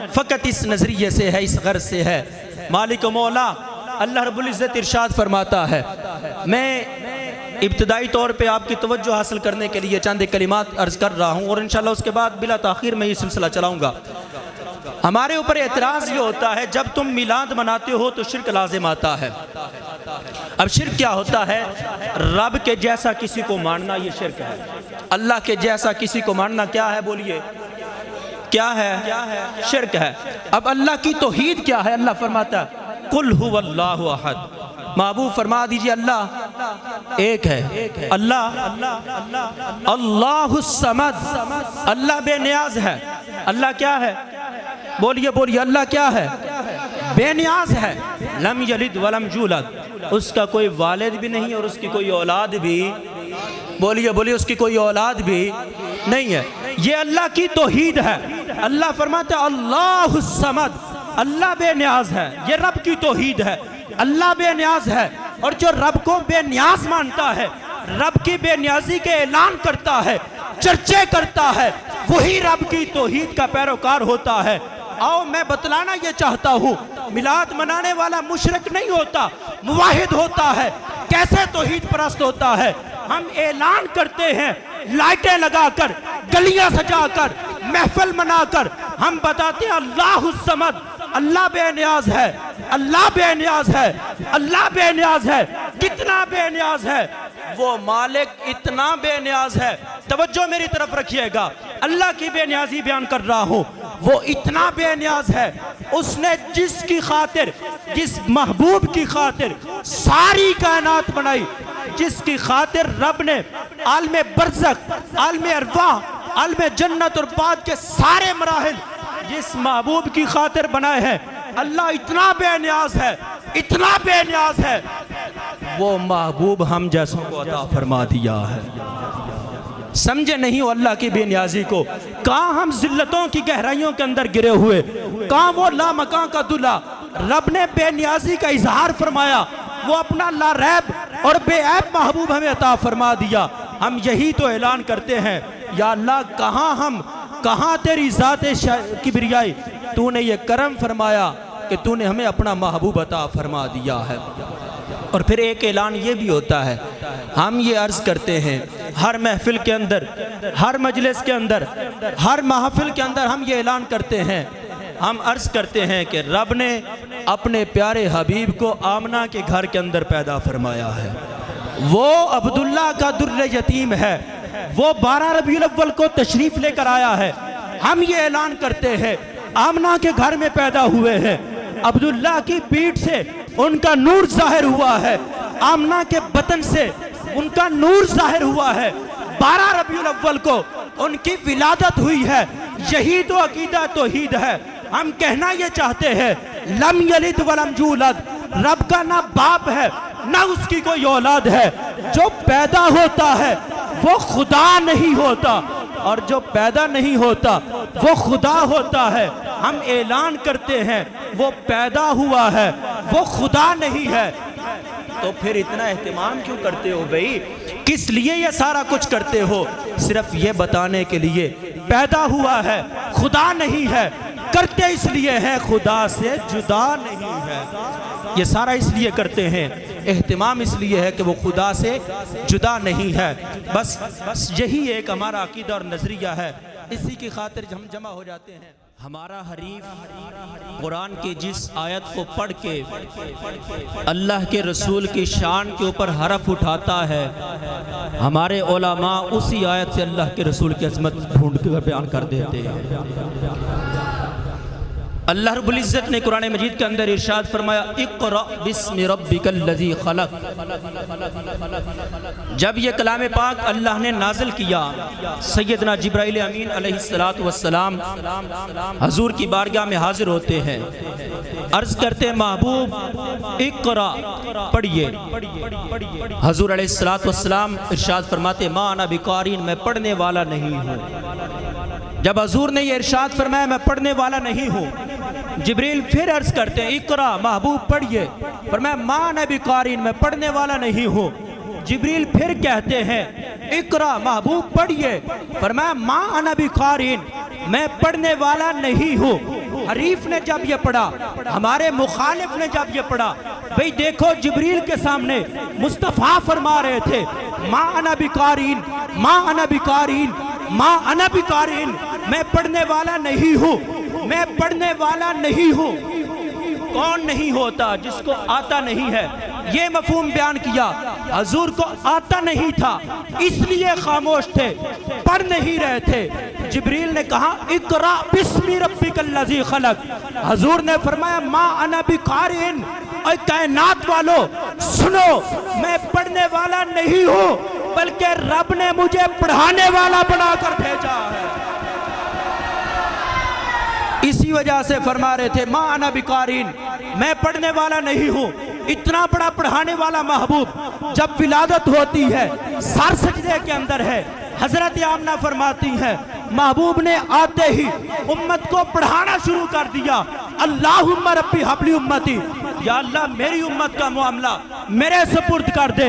फ़कत इस नज़रिए से है, इस गर्ज से है। मालिक मौला अल्लाह रब्बुल इज़्ज़त इरशाद फरमाता है। मैं इब्तदाई तौर पे आपकी तवज्जो हासिल करने के लिए चंद कलिमात अर्ज़ कर रहा हूँ और इंशाअल्लाह उसके बाद बिला ताख़ीर में ये सिलसिला चलाऊँगा। हमारे ऊपर एतराज़ ये होता है जब तुम मिलाद मनाते हो तो शिर्क लाजिम आता है। अब शिर्क क्या होता है? रब के जैसा किसी को मानना ये शिर्क है। अल्लाह के जैसा किसी को मानना क्या है? बोलिए क्या है? शिर्क है। अब अल्लाह की तौहीद क्या है? अल्लाह फरमाता है कुल हुवल्लाहु अहद। महबूब फरमा दीजिए अल्लाह एक है। अल्लाह अल्लाहुस समद, अल्लाह बेनियाज है। अल्लाह क्या है? बोलिए बोलिए अल्लाह क्या है? बेनियाज है। लम यलिद वलम यूलद, उसका कोई वालिद भी नहीं और उसकी कोई औलाद भी, बोलिए बोलिए उसकी कोई औलाद भी नहीं है। ये अल्लाह की तौहीद है। अल्लाह फरमाता है अल्लाहुस समद, अल्लाह बेनियाज है। ये रब की तौहीद है। अल्लाह बेनियाज है और जो रब को बेनियाज मानता है, रब की बेनियाजी के ऐलान करता है, चर्चे करता है, वही रब की तौहीद का पैरोकार होता है। आओ मैं बतलाना ये चाहता हूँ, मिलाद मनाने वाला मुशरिक नहीं होता, मुवाहिद होता है। कैसे तौहीद परस्त होता है? हम ऐलान करते हैं लाइटें लगाकर, गलियां सजाकर, महफिल मनाकर, हम बताते हैं अल्लाहुस समद, अल्लाह बेनियाज है। अल्लाह बेनियाज है। अल्लाह बेनियाज है। कितना बेनियाज है वो मालिक, इतना बेनियाज है। तवज्जो मेरी तरफ रखिएगा, अल्लाह की बेनियाजी बयान कर रहा हूँ। वो इतना बेनियाज है, उसने जिसकी खातिर, जिस महबूब की खातिर सारी कायनात बनाई, जिसकी खातिर रब ने आलमे बरज़ख, आलमे अरवाह, आलमे जन्नत और बाद के सारे मराहिल जिस महबूब की खातिर बनाए हैं, अल्लाह इतना बेनियाज है, इतना बेनियाज है, वो महबूब हम जैसों को अता फरमा दिया है। समझे नहीं हो अल्लाह की बेनियाजी को? कहाँ हम जिल्लतों की गहराइयों के अंदर गिरे हुए, कहाँ वो लामकां का दुल्हा। रब ने बेनियाजी का इजहार फरमाया, वो अपना लारैब और बेऐब महबूब हमें अता फरमा दिया। हम यही तो ऐलान करते हैं, या अल्लाह कहाँ हम, कहाँ तेरी ज़ात किबरियाई, तूने ये करम फरमाया कि तूने हमें अपना महबूब अता फरमा दिया है। और फिर एक ऐलान ये भी होता है, हम ये अर्ज़ करते हैं हर महफिल के अंदर, हर मजलिस के अंदर, हर महफिल के अंदर हम ये ऐलान करते हैं, हम अर्ज़ करते हैं कि रब ने अपने प्यारे हबीब को आमना के घर के अंदर पैदा फरमाया है। वो अब्दुल्ला का दुर्र यतीम है, वो 12 रबीउल अव्वल को तशरीफ़ लेकर आया है। हम ये ऐलान करते हैं आमना के घर में पैदा हुए हैं, अब्दुल्ला की पीठ से उनका नूर जाहिर हुआ है, आमना के बतन से उनका नूर जाहिर हुआ है, 12 रबीउल अव्वल को उनकी विलादत हुई है। यही तो अकीदा तौहीद है। हम कहना ये चाहते हैं लम यलिद वलम यूलद, रब का ना बाप है ना उसकी कोई औलाद है। जो पैदा होता है वो खुदा नहीं होता, और जो पैदा नहीं होता वो खुदा होता है। हम ऐलान करते हैं वो पैदा हुआ है, वो खुदा नहीं है। तो फिर इतना एहतमाम क्यों करते हो भाई? किस लिए ये सारा कुछ करते हो? सिर्फ ये बताने के लिए पैदा हुआ है, खुदा नहीं है। करते इसलिए है खुदा से जुदा नहीं है। ये सारा इसलिए करते हैं, एहतमाम इसलिए है कि वो खुदा से जुदा नहीं है। बस यही एक हमारा अकीदा और नज़रिया है। इसी की खातिर हम जमा हो जाते हैं। हमारा हरीफ कुरान की जिस आयत को पढ़ के अल्लाह के रसूल की शान के ऊपर हरफ उठाता है, हमारे उलमा उसी आयत से अल्लाह के रसूल की अज़मत ढूंढ कर बयान कर देते हैं। अल्लाह रब्बुल इज़्ज़त ने कुरान मजीद के अंदर इरशाद फरमाया इक़रा बिस्मि रब्बिकल लज़ी खलक़। जब ये कलाम पाक अल्लाह ने नाज़िल किया, सैयदना जिब्राइल अमीन अलैहिस्सलातु वस्सलाम हजूर की बारगाह में हाजिर होते हैं, अर्ज़ करते हैं महबूब इक़रा, पढ़िए। हजूर अलैहिस्सलातु वस्सलाम इरशाद फरमाते मा अना बिक़ारिन, मैं पढ़ने वाला नहीं हूँ। जब हजूर ने ये इरशाद फरमाया मैं पढ़ने वाला नहीं हूँ, जिब्रील फिर अर्ज करते हैं इकरा, महबूब पढ़िए। फरमाया मा अना बिक़ारिन, मैं पढ़ने वाला नहीं हूँ। जिब्रील फिर कहते हैं इकरा, महबूब पढ़िए। फरमाया मा अना बिक़ारिन, मैं पढ़ने वाला नहीं हूँ। हरीफ ने जब ये पढ़ा, हमारे मुखालिफ ने जब ये पढ़ा, भाई देखो जिब्रील के सामने मुस्तफ़ा फरमा रहे थे माँ अना बिकारीन, माँ अना बिकारीन, माँ अना बिकारीन, मैं पढ़ने वाला नहीं हूँ, मैं पढ़ने वाला नहीं हूँ। कौन नहीं होता जिसको आता नहीं है, ये मफहूम बयान किया। हजूर को आता नहीं था इसलिए खामोश थे, पढ़ नहीं रहे थे। जिब्रील ने कहा इकरा बिस्मी रब्बिकल्लज़ी खलक। हजूर ने फरमाया माँ अना बिकारिन, और कायनात वालों सुनो, मैं पढ़ने वाला नहीं हूँ, बल्कि रब ने मुझे पढ़ाने वाला बनाकर भेजा है। इसी वजह से फरमा रहे थे माँ अना बिकारीन, मैं पढ़ने वाला नहीं हूँ। इतना बड़ा पढ़ाने वाला महबूब जब विलादत होती है, सर सजदे के अंदर है, हजरत आमना फरमाती है महबूब ने आते ही उम्मत को पढ़ाना शुरू कर दिया। अल्लाहुम्मा रब्बी हबली उम्मती, या अल्लाह मेरी उम्मत का मामला मेरे सुपुर्द कर दे।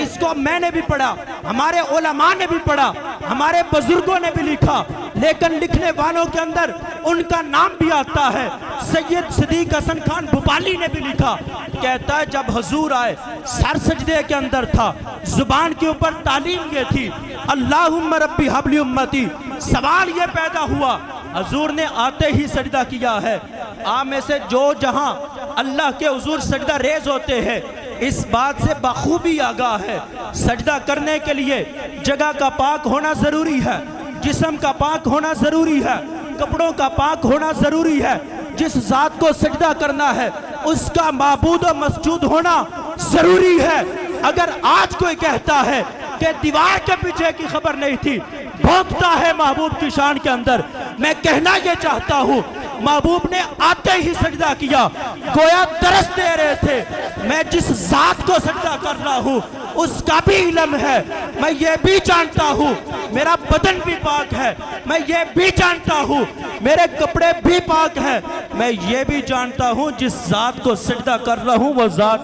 इसको मैंने भी पढ़ा, हमारे उलमा ने भी पढ़ा, हमारे बुजुर्गों ने भी लिखा, लेकिन लिखने वालों के अंदर उनका नाम भी आता है। सैयद सदीक हसन खान भोपाली ने भी लिखा, कहता है जब हुजूर आए सर सजदे के अंदर था, जुबान के ऊपर तालीम ये थी अल्लाहुम्मा रब्बी हबली उम्मती। सवाल ये पैदा हुआ, हुजूर ने आते ही सजदा किया है। आप में से जो जहां अल्लाह के हुजूर सजदा रेज होते हैं, इस बात से बखूबी आगाह है, सजदा करने के लिए जगह का पाक होना जरूरी है, जिस्म का पाक होना जरूरी है, कपड़ों का पाक होना जरूरी है। जिस जात को सजदा करना है उसका माबूद और मसजूद होना जरूरी है। अगर आज कोई कहता है कि दीवार के पीछे की खबर नहीं थी, भोंकता है महबूब की शान के अंदर, मैं कहना ये चाहता हूँ महबूब ने आते ही सजदा किया, गोया तरस दे रहे थे। मैं जिस जात को सजदा कर रहा हूँ उसका भी इल्म है, मैं ये भी जानता हूँ मेरा बदन भी पाक है, मैं ये भी जानता हूँ मेरे कपड़े भी पाक हैं, मैं ये भी जानता हूँ जिस जात को सजदा कर रहा हूँ वो जात।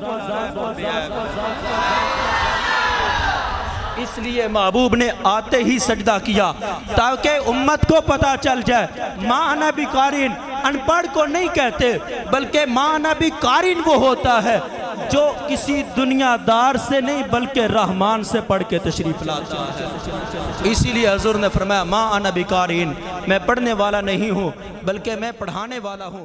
इसलिए महबूब ने आते ही सजदा किया ताकि उम्मत को पता चल जाए माँ अना बिकारीन अनपढ़ को नहीं कहते, बल्कि माँ अना बिकारीन वो होता है जो किसी दुनियादार से नहीं बल्कि रहमान से पढ़ के तशरीफ लाता है। इसीलिए हुजूर ने फरमाया माँ अना बिकारीन, मैं पढ़ने वाला नहीं हूँ बल्कि मैं पढ़ाने वाला हूँ।